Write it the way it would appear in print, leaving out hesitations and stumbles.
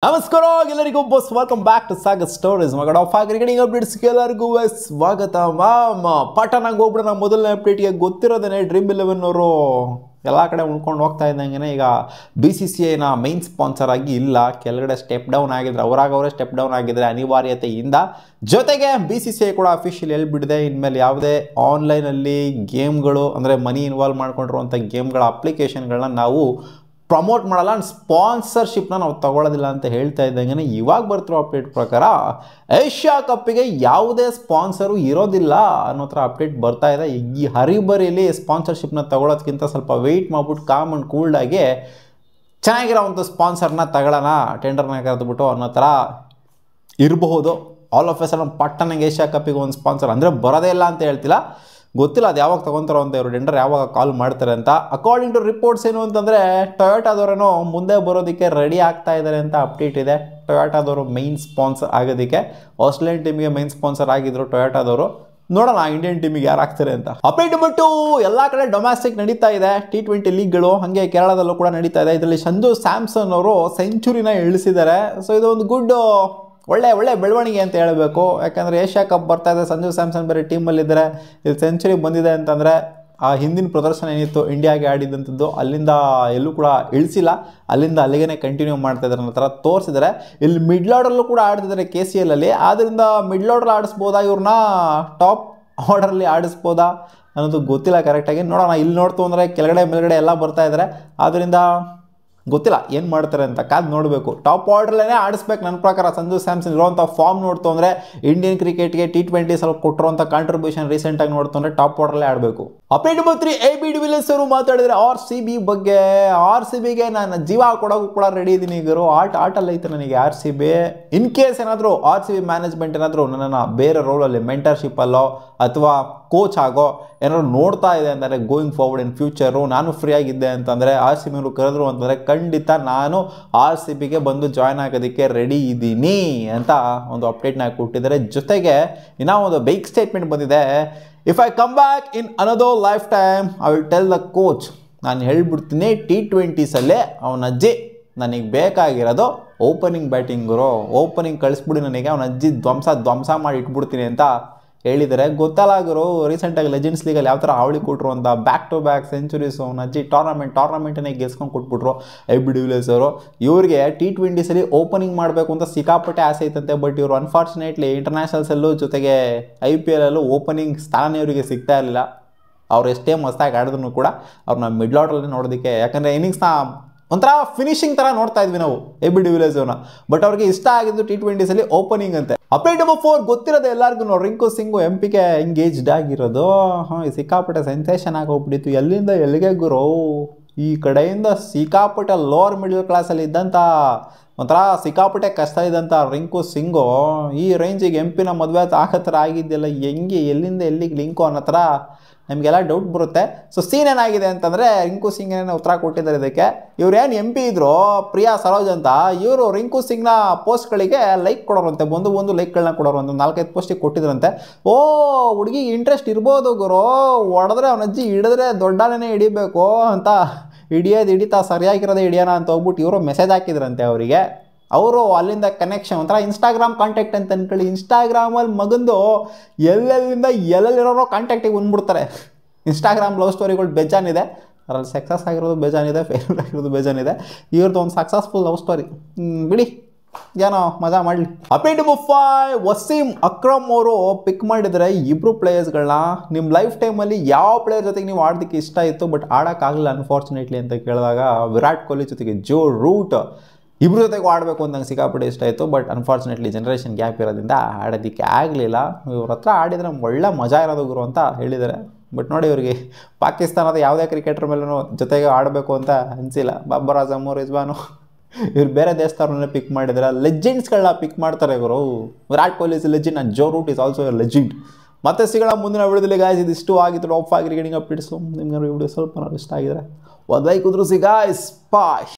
ನಮಸ್ಕಾರ ಎಲ್ಲರಿಗೂ boss welcome back to Sagar stories ಮಗಡ ಕ್ರಿಕೆಟಿಂಗ್ ಅಪ್ಡೇಟ್ಸ್ ಎಲ್ಲರಿಗೂ ಸ್ವಾಗತ ಪಟನಾಗಿ ಹೋಗ್ಬಿಡೋಣ ಮೊದಲನೇ ಅಪ್ಡೇಟ್ಗೆ ಗೊತ್ತಿರೋದೇ ಡ್ರೀಮ್11 ಅವರು ಎಲ್ಲ ಕಡೆ ಉಳ್ಕೊಂಡು ಹೋಗ್ತಾ ಇದ್ದಂಗೆ ಈಗ BCCIನ ಮೈನ್ ಸ್ಪಾನ್ಸರ್ ಆಗಿ ಇಲ್ಲ, ಕೆಳಗಡೆ ಸ್ಟೆಪ್ ಡೌನ್ ಆಗಿದ್ರೆ ಅವರೇ ಸ್ಟೆಪ್ ಡೌನ್ ಆಗಿದ್ರೆ ಅನಿವಾರ್ಯತೆಯಿಂದ, ಜೊತೆಗೆ BCCI ಕೂಡ ಅಫಿಷಿಯಲ್ ಹೇಳ್ಬಿಟ್ಟಿದೆ ಇನ್ಮೇಲೆ ಯಾವುದೇ ಆನ್ಲೈನಲ್ಲಿ ಗೇಮ್ಗಳು ಅಂದರೆ ಮನಿ ಇನ್ವಾಲ್ವ್ ಮಾಡ್ಕೊಂಡಿರುವಂಥ ಗೇಮ್ಗಳ ಅಪ್ಲಿಕೇಶನ್ಗಳನ್ನ ನಾವು ಪ್ರಮೋಟ್ ಮಾಡಲ್ಲ, ಸ್ಪಾನ್ಸರ್ಶಿಪ್ನ ನಾವು ತಗೊಳ್ಳೋದಿಲ್ಲ ಅಂತ ಹೇಳ್ತಾ ಇದ್ದಂಗೆ ಇವಾಗ ಬರ್ತಿರೋ ಅಪ್ಡೇಟ್ ಪ್ರಕಾರ ಏಷ್ಯಾ ಕಪ್ಪಿಗೆ ಯಾವುದೇ ಸ್ಪಾನ್ಸರು ಇರೋದಿಲ್ಲ ಅನ್ನೋ ಥರ ಅಪ್ಡೇಟ್ ಬರ್ತಾ ಇದೆ. ಈ ಹರಿಬರಿಯಲ್ಲಿ ಸ್ಪಾನ್ಸರ್ಶಿಪ್ನ ತಗೊಳ್ಳೋದಕ್ಕಿಂತ ಸ್ವಲ್ಪ ವೆಯ್ಟ್ ಮಾಡ್ಬಿಟ್ಟು ಕಾಮ್ ಆ್ಯಂಡ್ ಕೂಲ್ಡಾಗಿ ಚೆನ್ನಾಗಿರೋವಂಥ ಸ್ಪಾನ್ಸರ್ನ ತಗೊಳ್ಳೋಣ, ಟೆಂಡರ್ನ ಕರೆದುಬಿಟ್ಟು ಅನ್ನೋ ಥರ ಇರಬಹುದು. ಆಲ್ ಆಫ್ ಎ ಸಡನ್ ಪಟ್ಟಣಗೆ ಏಷ್ಯಾ ಕಪ್ಪಿಗೆ ಒಂದು ಸ್ಪಾನ್ಸರ್ ಅಂದರೆ ಬರೋದೇ ಇಲ್ಲ ಅಂತ ಹೇಳ್ತಿಲ್ಲ, ಗೊತ್ತಿಲ್ಲ ಅದು ಯಾವಾಗ ತೊಗೊತಾರೋ ಅಂತ ಇವರು ಟೆಂಡರ್ ಯಾವಾಗ ಕಾಲ್ ಮಾಡ್ತಾರೆ ಅಂತ. ಅಕಾರ್ಡಿಂಗ್ ಟು ರಿಪೋರ್ಟ್ಸ್ ಏನು ಅಂತಂದರೆ ಟೊಯೋಟಾದವರೇನೋ ಮುಂದೆ ಬರೋದಕ್ಕೆ ರೆಡಿ ಆಗ್ತಾ ಇದ್ದಾರೆ ಅಂತ ಅಪ್ಡೇಟ್ ಇದೆ. ಟೊಯೋಟಾದವರು ಮೈನ್ ಸ್ಪಾನ್ಸರ್ ಆಗೋದಕ್ಕೆ, ಆಸ್ಟ್ರೇಲಿಯನ್ ಟೀಮಿಗೆ ಮೈನ್ ಸ್ಪಾನ್ಸರ್ ಆಗಿದ್ರು ಟೊಯೋಟಾದವರು. ನೋಡೋಣ ಇಂಡಿಯನ್ ಟೀಮಿಗೆ ಯಾರು ಆಗ್ತಾರೆ ಅಂತ. ಅಪ್ಡೇಟ್ ಬಿಟ್ಟು ಎಲ್ಲ ಕಡೆ ಡೊಮ್ಯಾಸ್ಟಿಕ್ ನಡೀತಾ ಇದೆ, T20 ಲೀಗ್ಗಳು, ಹಾಗೆ ಕೇರಳದಲ್ಲೂ ಕೂಡ ನಡೀತಾ ಇದೆ. ಇದರಲ್ಲಿ ಸಂಜು ಸ್ಯಾಮ್ಸನ್ ಅವರು ಸೆಂಚುರಿನ ಇಳಿಸಿದ್ದಾರೆ. ಸೊ ಇದು ಒಂದು ಗುಡ್ ಒಳ್ಳೆ ಬೆಳವಣಿಗೆ ಅಂತ ಹೇಳಬೇಕು. ಯಾಕಂದರೆ ಏಷ್ಯಾ ಕಪ್ ಬರ್ತಾ ಇದೆ, ಸಂಜು ಸ್ಯಾಮ್ಸನ್ ಬೇರೆ ಟೀಮಲ್ಲಿದ್ದಾರೆ, ಇಲ್ಲಿ ಸೆಂಚುರಿ ಬಂದಿದೆ ಅಂತಂದರೆ ಆ ಹಿಂದಿನ ಪ್ರದರ್ಶನ ಏನಿತ್ತು ಇಂಡಿಯಾಗೆ ಆಡಿದಂಥದ್ದು ಅಲ್ಲಿಂದ ಎಲ್ಲೂ ಕೂಡ ಇಳಿಸಿಲ್ಲ, ಅಲ್ಲಿಂದ ಅಲ್ಲಿಗೆ ಕಂಟಿನ್ಯೂ ಮಾಡ್ತಾ ಇದ್ದಾರೆ ಅನ್ನೋ ಥರ ತೋರಿಸಿದ್ದಾರೆ. ಇಲ್ಲಿ ಮಿಡ್ಲ್ ಆರ್ಡರ್ಲ್ಲೂ ಕೂಡ ಆಡ್ತಿದ್ದಾರೆ KCL ಅಲ್ಲಿ, ಆದ್ದರಿಂದ ಮಿಡ್ಲ್ ಆರ್ಡರ್ ಆಡಿಸ್ಬೋದಾ ಇವ್ರನ್ನ ಟಾಪ್ ಆರ್ಡರಲ್ಲಿ ಆಡಿಸ್ಬೋದಾ ಅನ್ನೋದು ಗೊತ್ತಿಲ್ಲ ಕರೆಕ್ಟಾಗಿ. ನೋಡೋಣ, ಇಲ್ಲಿ ನೋಡ್ತು ಅಂದರೆ ಕೆಳಗಡೆ ಮೇಲ್ಗಡೆ ಎಲ್ಲ ಬರ್ತಾ ಇದ್ದಾರೆ, ಆದ್ದರಿಂದ ಗೊತ್ತಿಲ್ಲ ಏನು ಮಾಡ್ತಾರೆ ಅಂತ ಕಾದು ನೋಡಬೇಕು. ಟಾಪ್ ಆರ್ಡ್ರಲ್ಲೇ ಆಡಿಸ್ಬೇಕು ನನ್ನ ಪ್ರಕಾರ. ಸಂಜು ಸ್ಯಾಮ್ಸನ್ ಇರೋವಂಥ ಫಾರ್ಮ್ ನೋಡ್ತು ಅಂದರೆ ಇಂಡಿಯನ್ ಕ್ರಿಕೆಟ್ಗೆ T20 ಸ್ವಲ್ಪ ಕೊಟ್ಟಿರುವಂಥ ಕಾಂಟ್ರಿಬ್ಯೂಷನ್ ರೀಸೆಂಟಾಗಿ ನೋಡ್ತು ಅಂದರೆ ಟಾಪ್ ಆರ್ಡ್ರಲ್ಲೇ ಆಡಬೇಕು. ಅಪ್ಡೇಟ್ ಬಂತ್ರಿ AB ಡಿವಿಲಿಯರ್ಸ್ ಅವರು ಮಾತಾಡಿದರೆ RCB ಬಗ್ಗೆ. RCBಗೆ ನಾನು ಜೀವ ಕೊಡೋಕ್ಕೂ ಕೂಡ ರೆಡಿ ಇದ್ದೀನಿ ಗುರು, ಆಟಲ್ಲಿ ಐತೆ ನನಗೆ RCB. ಇನ್ ಕೇಸ್ ಏನಾದರೂ RCB ಮ್ಯಾನೇಜ್ಮೆಂಟ್ ಏನಾದರೂ ನನ್ನನ್ನು ಬೇರೆ ರೋಲಲ್ಲಿ ಮೆಂಟರ್ಶಿಪ್ಪಲ್ಲೋ ಅಥವಾ ಕೋಚ್ ಆಗೋ ಏನಾದ್ರು ನೋಡ್ತಾ ಇದೆ ಅಂದರೆ ಗೋಯಿಂಗ್ ಫಾರ್ವರ್ಡ್ ಇನ್ ಫ್ಯೂಚರು, ನಾನು ಫ್ರೀ ಆಗಿದ್ದೆ ಅಂತಂದರೆ RCB ಅವರು ಕರೆದ್ರು ಅಂತಂದರೆ ಖಂಡಿತ ನಾನು RCBಗೆ ಬಂದು ಜಾಯ್ನ್ ಆಗೋದಕ್ಕೆ ರೆಡಿ ಇದ್ದೀನಿ ಅಂತ ಒಂದು ಅಪ್ಡೇಟ್ನ ಕೊಟ್ಟಿದ್ದಾರೆ. ಜೊತೆಗೆ ಇನ್ನೂ ಒಂದು ಬೈಕ್ ಸ್ಟೇಟ್ಮೆಂಟ್ ಬಂದಿದೆ, if I come back in another life time I will tell the coach. ನಾನು ಹೇಳ್ಬಿಡ್ತೀನಿ T20ಸಲ್ಲೇ ಅವನ ಅಜ್ಜಿ ನನಗೆ ಬೇಕಾಗಿರೋದು ಓಪನಿಂಗ್ ಬ್ಯಾಟಿಂಗರು, ಓಪನಿಂಗ್ ಕಳಿಸ್ಬಿಡಿ ನನಗೆ, ಅವನ ಅಜ್ಜಿ ಧ್ವಂಸ ಮಾಡಿ ಇಟ್ಬಿಡ್ತೀನಿ ಅಂತ ಹೇಳಿದ್ದಾರೆ. ಗೊತ್ತಲ್ಲಾಗರು ರೀಸೆಂಟಾಗಿ ಲೆಜೆಂಡ್ಸ್ ಲೀಗಲ್ಲಿ ಯಾವ ಥರ ಹಾವಳಿ ಕೊಟ್ಟರು ಅಂತ, ಬ್ಯಾಕ್ ಟು ಬ್ಯಾಕ್ ಸೆಂಚುರೀಸು, ಅವನ ಅಜ್ಜಿ ಟೂರ್ನಮೆಂಟನ್ನೇ ಗೆಲ್ಸ್ಕೊಂಡು ಕೊಟ್ಬಿಟ್ರು AB ಡಿವಿಲಿಯರ್ಸ್ ಅವರು. ಇವ್ರಿಗೆ T20ಸಲ್ಲಿ ಓಪನಿಂಗ್ ಮಾಡಬೇಕು ಅಂತ ಸಿಕ್ಕಾಪಟ್ಟೆ ಆಸೆ ಐತಂತೆ, ಬಟ್ ಇವರು ಅನ್ಫಾರ್ಚುನೇಟ್ಲಿ ಇಂಟರ್ನ್ಯಾಷನಲ್ಸಲ್ಲೂ ಜೊತೆಗೆ IPL ಅಲ್ಲೂ ಓಪನಿಂಗ್ ಸ್ಥಾನ ಇವರಿಗೆ ಸಿಗ್ತಾ ಇರಲಿಲ್ಲ. ಅವ್ರು ಎಷ್ಟೇ ಮಸ್ತಾಗಿ ಆಡಿದ್ರು ಕೂಡ ಅವ್ರನ್ನ ಮಿಡ್ಲ್ ಆರ್ಡ್ರಲ್ಲಿ ನೋಡೋದಕ್ಕೆ, ಯಾಕಂದರೆ ಇನ್ನಿಂಗ್ಸ್ನ ಒಂಥರ ಫಿನಿಶಿಂಗ್ ಥರ ನೋಡ್ತಾ ಇದ್ವಿ ನಾವು AB ಡಿವಿಲಿಯರ್ಸ್ ಅವ್ರನ್ನ, ಬಟ್ ಅವ್ರಿಗೆ ಇಷ್ಟ ಆಗಿದ್ದು T20ಸಲ್ಲಿ ಓಪನಿಂಗ್ ಅಂತೆ. ಅಪ್ಡೇಟ್ ನಂಬರ್ 4 ಗೊತ್ತಿರೋದು ಎಲ್ಲರಿಗೂ, ರಿಂಕು ಸಿಂಗು MP-ಗೆ ಎಂಗೇಜ್ಡ್ ಆಗಿರೋದು. ಸಿಕ್ಕಾಪಟ್ಟೆ ಸೆನ್ಸೇಷನ್ ಆಗೋಗ್ಬಿಟ್ಟಿತ್ತು, ಎಲ್ಲಿಂದ ಎಲ್ಲಿಗೆ ಗುರು. ಈ ಕಡೆಯಿಂದ ಸಿಕ್ಕಾಪಟ್ಟೆ ಲೋವರ್ ಮಿಡಲ್ ಕ್ಲಾಸಲ್ಲಿ ಇದ್ದಂಥ ಒಂಥರ ಸಿಕ್ಕಾಪಟ್ಟೆ ಕಷ್ಟ ಇದ್ದಂಥ ರಿಂಕು ಸಿಂಗು ಈ ರೇಂಜಿಗೆ MP-ನ ಮದುವೆ ಆಗೋ ಥರ ಆಗಿದ್ದಿಲ್ಲ, ಹೆಂಗೆ ಎಲ್ಲಿಂದ ಎಲ್ಲಿಗೆ ಲಿಂಕು ಅನ್ನೋ ಥರ ನಮಗೆಲ್ಲ ಡೌಟ್ ಬರುತ್ತೆ. ಸೊ ಸೀನ್ ಏನಾಗಿದೆ ಅಂತಂದರೆ ರಿಂಕು ಸಿಂಗ್ ಏನೇನು ಉತ್ತರ ಕೊಟ್ಟಿದ್ದಾರೆ ಇದಕ್ಕೆ. ಇವ್ರೇನು MP ಇದ್ರು ಪ್ರಿಯಾ ಸರೋಜ್ ಅಂತ, ಇವರು ರಿಂಕು ಸಿಂಗ್ನ ಪೋಸ್ಟ್ಗಳಿಗೆ ಲೈಕ್ ಕೊಡೋರಂತೆ, ಒಂದು ಲೈಕ್ಗಳನ್ನ ಕೊಡೋರು, 4-5 ಪೋಸ್ಟಿಗೆ ಕೊಟ್ಟಿದ್ರಂತೆ. ಓ ಹುಡುಗಿಗೆ ಇಂಟ್ರೆಸ್ಟ್ ಇರ್ಬೋದು ಗುರು, ಹೊಡೆದ್ರೆ ಅವನ ಅಜ್ಜಿ ಹಿಡಿದ್ರೆ ದೊಡ್ಡನೇ ಹಿಡಿಬೇಕು ಅಂತ, ಹಿಡಿತಾ ಸರಿಯಾಗಿರೋದೇ ಹಿಡಿಯೋಣ ಅಂತ ಹೋಗ್ಬಿಟ್ಟು ಇವರು ಮೆಸೇಜ್ ಹಾಕಿದ್ರಂತೆ ಅವರಿಗೆ. ಅವರು ಅಲ್ಲಿಂದ ಕನೆಕ್ಷನ್ ಒಂಥರ ಇನ್ಸ್ಟಾಗ್ರಾಮ್ ಕಾಂಟ್ಯಾಕ್ಟ್ ಅಂತ ಅಂದ್ಕೊಳ್ಳಿ. ಇನ್ಸ್ಟಾಗ್ರಾಮಲ್ಲಿ ಮಗಂದು ಎಲ್ಲೆಲ್ಲಿರೋರೋ ಕಾಂಟ್ಯಾಕ್ಟಿಗೆ ಬಂದ್ಬಿಡ್ತಾರೆ. ಇನ್ಸ್ಟಾಗ್ರಾಮ್ ಲವ್ ಸ್ಟೋರಿಗಳು ಬೇಜಾನಿದೆ, ಅದರಲ್ಲಿ ಸಕ್ಸಸ್ ಆಗಿರೋದು ಬೇಜಾನಿದೆ, ಫೇಲ್ಯೂರ್ ಆಗಿರೋದು ಬೇಜಾನಿದೆ. ಇವ್ರದ್ದು ಒಂದು ಸಕ್ಸಸ್ಫುಲ್ ಲವ್ ಸ್ಟೋರಿ ಬಿಡಿ, ಏನೋ ಮಜಾ ಮಾಡಲಿ. ಅಪ್ಡೇಟ್ ನಂಬರ್ 5 ವಸೀಂ ಅಕ್ರಮ್ ಅವರು ಪಿಕ್ ಮಾಡಿದರೆ ಇಬ್ಬರು ಪ್ಲೇಯರ್ಸ್ಗಳನ್ನ. ನಿಮ್ಮ ಲೈಫ್ ಟೈಮಲ್ಲಿ ಯಾವ ಪ್ಲೇಯರ್ ಜೊತೆಗೆ ನೀವು ಆಡೋದಕ್ಕೆ ಇಷ್ಟ ಇತ್ತು ಬಟ್ ಆಡೋಕ್ಕಾಗಲಿಲ್ಲ ಅನ್ಫಾರ್ಚುನೇಟ್ಲಿ ಅಂತ ಕೇಳಿದಾಗ ವಿರಾಟ್ ಕೊಹ್ಲಿ ಜೊತೆಗೆ ಜೋ ರೂಟ್ ಇಬ್ಬರು ಜೊತೆಗೂ ಆಡಬೇಕು ಅಂತ ನಂಗೆ ಸಿಕ್ಕಾಪಟ್ಟೆ ಇಷ್ಟ ಆಯಿತು, ಬಟ್ ಅನ್ಫಾರ್ಚುನೇಟ್ಲಿ ಜನ್ರೇಷನ್ ಗ್ಯಾಪ್ ಇರೋದ್ರಿಂದ ಆಡೋದಕ್ಕೆ ಆಗಲಿಲ್ಲ. ಇವ್ರ ಹತ್ರ ಆಡಿದರೆ ಒಳ್ಳೆ ಮಜಾ ಇರೋದು ಗುರು ಅಂತ ಹೇಳಿದ್ದಾರೆ. ಬಟ್ ನೋಡಿ ಇವರಿಗೆ ಪಾಕಿಸ್ತಾನದ ಯಾವುದೇ ಕ್ರಿಕೆಟರ್ ಮೇಲೂ ಜೊತೆಗೆ ಆಡಬೇಕು ಅಂತ ಅನಿಸಿಲ್ಲ. ಬಾಬರ್ ಆಜಮ್, ರಿಜ್ವಾನು ಇವ್ರು ಬೇರೆ ದೇಶದವ್ರನ್ನೇ ಪಿಕ್ ಮಾಡಿದ್ದಾರೆ. ಲೆಜೆಂಡ್ಸ್ಗಳನ್ನ ಪಿಕ್ ಮಾಡ್ತಾರೆ ಇವರು. Virat Kohli is legend and Joe Root is also a legend. ಮತ್ತೆ ಸಿಗೋಣ ಮುಂದಿನ ವಿಡಿಯೋದಲ್ಲಿ ಗಾಯ್ಸ್. ಇದಿಷ್ಟು ಆಗಿತ್ತು ಟಾಪ್ 5 ಕ್ರಿಕೆಟಿಂಗ್ ಅಪ್ಡೇಟ್ಸು. ನಿಮ್ಗೆ ವಿಡಿಯೋ ಸ್ವಲ್ಪ ಇಷ್ಟ ಆಗಿದ್ರೆ ಒಂದು ಲೈಕ್ ಉದ್ರಿಸಿ ಗಾಯ್ಸ್. ಬಾಯ್.